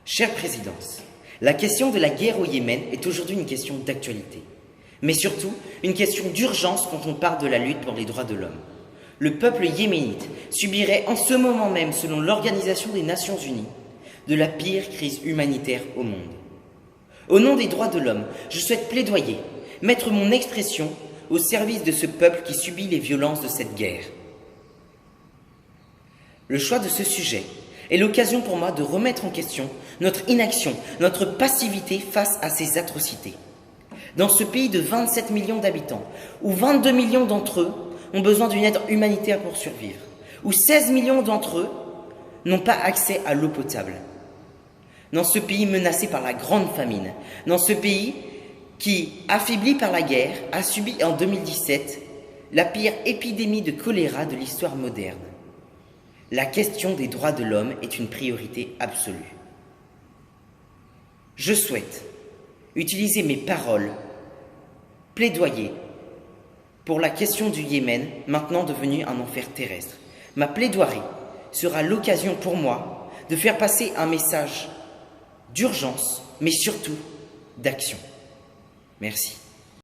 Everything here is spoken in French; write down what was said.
Chère Présidence, la question de la guerre au Yémen est aujourd'hui une question d'actualité, mais surtout une question d'urgence quand on parle de la lutte pour les droits de l'homme. Le peuple yéménite subirait en ce moment même, selon l'Organisation des Nations Unies, de la pire crise humanitaire au monde. Au nom des droits de l'homme, je souhaite plaidoyer, mettre mon expression au service de ce peuple qui subit les violences de cette guerre. Le choix de ce sujet est l'occasion pour moi de remettre en question notre inaction, notre passivité face à ces atrocités. Dans ce pays de 27 millions d'habitants, où 22 millions d'entre eux ont besoin d'une aide humanitaire pour survivre, où 16 millions d'entre eux n'ont pas accès à l'eau potable. Dans ce pays menacé par la grande famine, dans ce pays qui, affaibli par la guerre, a subi en 2017 la pire épidémie de choléra de l'histoire moderne. La question des droits de l'homme est une priorité absolue. Je souhaite utiliser mes paroles, plaidoyer pour la question du Yémen, maintenant devenu un enfer terrestre. Ma plaidoirie sera l'occasion pour moi de faire passer un message d'urgence, mais surtout d'action. Merci.